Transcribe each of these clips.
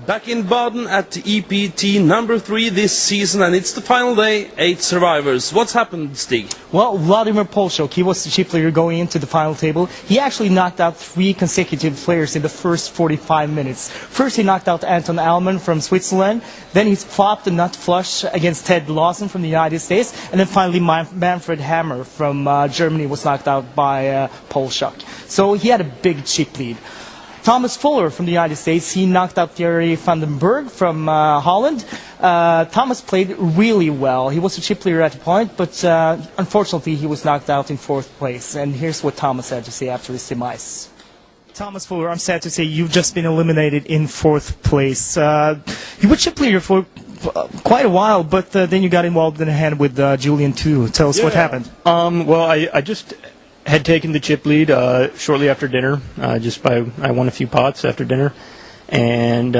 Back in Baden at EPT number 3 this season, and it's the final day, 8 survivors. What's happened, Stig? Well, Vladimir Polshok, he was the chip leader going into the final table. He actually knocked out 3 consecutive players in the first 45 minutes. First, he knocked out Anton Alman from Switzerland. Then he flopped a nut flush against Ted Lawson from the United States. And then finally, Manfred Hammer from Germany was knocked out by Polshok. So he had a big chip lead. Thomas Fuller from the United States, he knocked out Thierry van den Berg from Holland. Thomas played really well. He was a chip leader at the point, but unfortunately he was knocked out in 4th place. And here's what Thomas had to say after his demise. Thomas Fuller, I'm sad to say you've just been eliminated in 4th place. You were chip leader for quite a while, but then you got involved in a hand with Julian too. Tell us what happened. Well, I just had taken the chip lead shortly after dinner. I won a few pots after dinner, and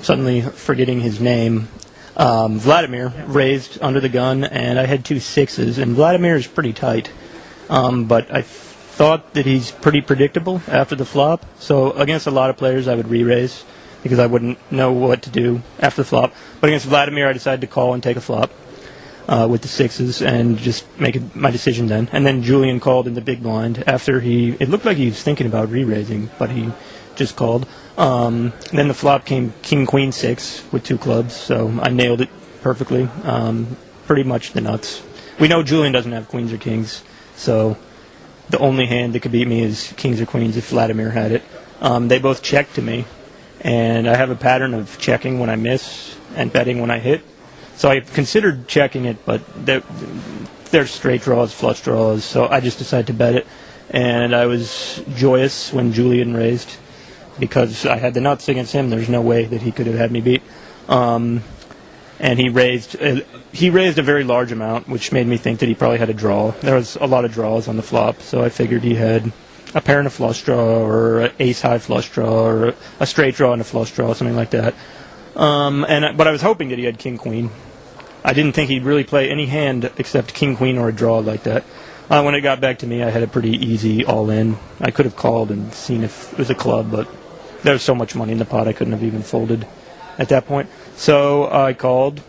suddenly forgetting his name, Vladimir raised under the gun, and I had 2 6s, and Vladimir is pretty tight, but I thought that he's pretty predictable after the flop. So against a lot of players, I would re-raise because I wouldn't know what to do after the flop. But against Vladimir, I decided to call and take a flop with the 6s and just make my decision then. And then Julian called in the big blind after it looked like he was thinking about re-raising, but he just called. Then the flop came King Queen 6 with 2 clubs, so I nailed it perfectly. Pretty much the nuts. We know Julian doesn't have queens or kings, so the only hand that could beat me is kings or queens if Vladimir had it. They both checked to me, and I have a pattern of checking when I miss and betting when I hit. So I considered checking it, but they're straight draws, flush draws, so I just decided to bet it. And I was joyous when Julian raised, because I had the nuts against him. There's no way that he could have had me beat. And he raised a very large amount, which made me think that he probably had a draw. There was a lot of draws on the flop, so I figured he had a pair and a flush draw, or an ace-high flush draw, or a straight draw and a flush draw, something like that. But I was hoping that he had king-queen. I didn't think he'd really play any hand except king-queen or a draw like that. When it got back to me, I had a pretty easy all-in. I could have called and seen if it was a club, but there was so much money in the pot I couldn't have even folded at that point. So I called.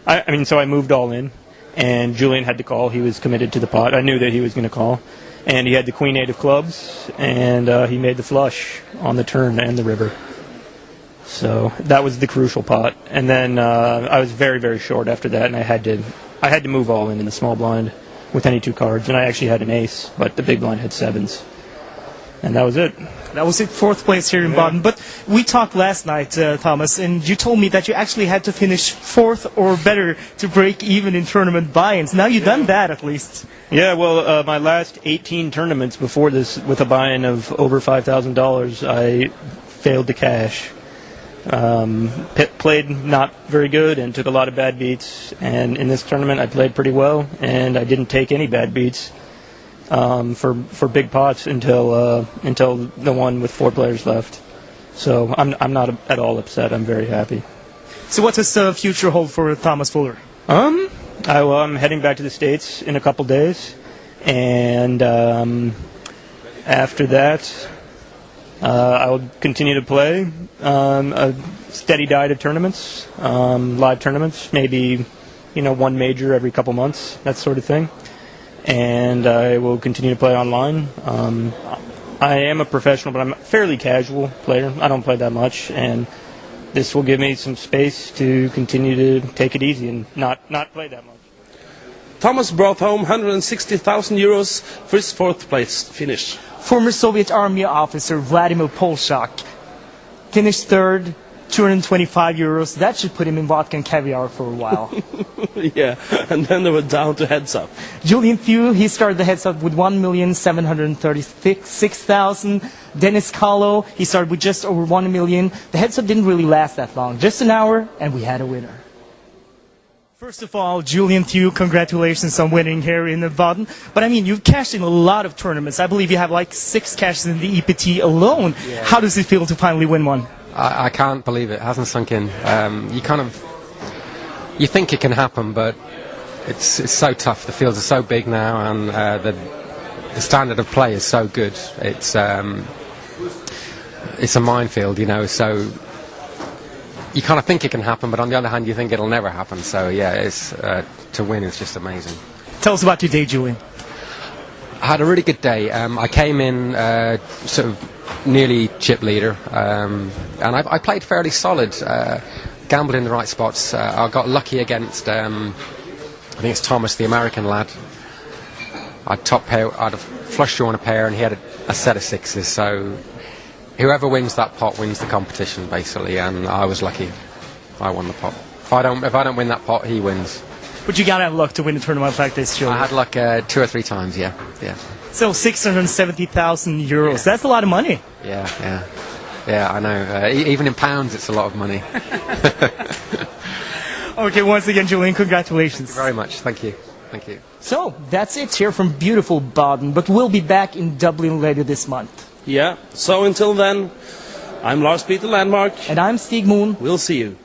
So I moved all in, and Julian had to call. He was committed to the pot. I knew that he was going to call. And he had the queen-8 of clubs, and he made the flush on the turn and the river. So that was the crucial pot. And then I was very, very short after that, and I had to move all in the small blind with any 2 cards. And I actually had an ace, but the big blind had 7s. And that was it. That was it, 4th place here in Baden. But we talked last night, Thomas, and you told me that you actually had to finish 4th or better to break even in tournament buy-ins. Now you've done that, at least. Yeah, well, my last 18 tournaments before this, with a buy-in of over $5,000, I failed to cash. Played not very good and took a lot of bad beats. And in this tournament, I played pretty well, and I didn't take any bad beats for big pots until the one with 4 players left. So I'm not at all upset. I'm very happy. So what does the future hold for Thomas Fuller? I'm heading back to the States in a couple days, and after that, I will continue to play a steady diet of tournaments, live tournaments, maybe one major every couple months, that sort of thing. And I will continue to play online. I am a professional, but I'm a fairly casual player. I don't play that much, and this will give me some space to continue to take it easy and not play that much. Thomas brought home 160,000 euros for his 4th place finish. Former Soviet Army officer Vladimir Polshok finished 3rd, 225 euros. That should put him in vodka and caviar for a while. Yeah, and then they were down to heads up. Julian Thew, he started the heads up with 1,736,000. Dennis Kahlo, he started with just over 1 million. The heads up didn't really last that long, just an hour, and we had a winner. First of all, Julian Thew, congratulations on winning here in Baden. But I mean, you've cashed in a lot of tournaments. I believe you have like 6 cashes in the EPT alone. Yeah. How does it feel to finally win one? I can't believe it. It hasn't sunk in. You think it can happen, but it's so tough. The fields are so big now, and the standard of play is so good. It's a minefield, you know. So you kind of think it can happen, but on the other hand, you think it'll never happen. So yeah, it's to win is just amazing. Tell us about your day, Julian. I had a really good day. I came in sort of nearly chip leader, and I played fairly solid. Gambled in the right spots. I got lucky against, I think it's Thomas, the American lad. I'd top pair, I'd have flush drawn a pair, and he had a set of sixes. So whoever wins that pot wins the competition, basically. And I was lucky. I won the pot. If I don't win that pot, he wins. But you gotta have luck to win a tournament like this, Julian. I had luck 2 or 3 times. Yeah. So 670,000 euros. Yeah. That's a lot of money. Yeah, I know. Even in pounds, it's a lot of money. Okay, once again, Julian, congratulations. Thank you very much. Thank you. So, that's it here from beautiful Baden, but we'll be back in Dublin later this month. Yeah, so until then, I'm Lars Peter Landmark. And I'm Stig Moon. We'll see you.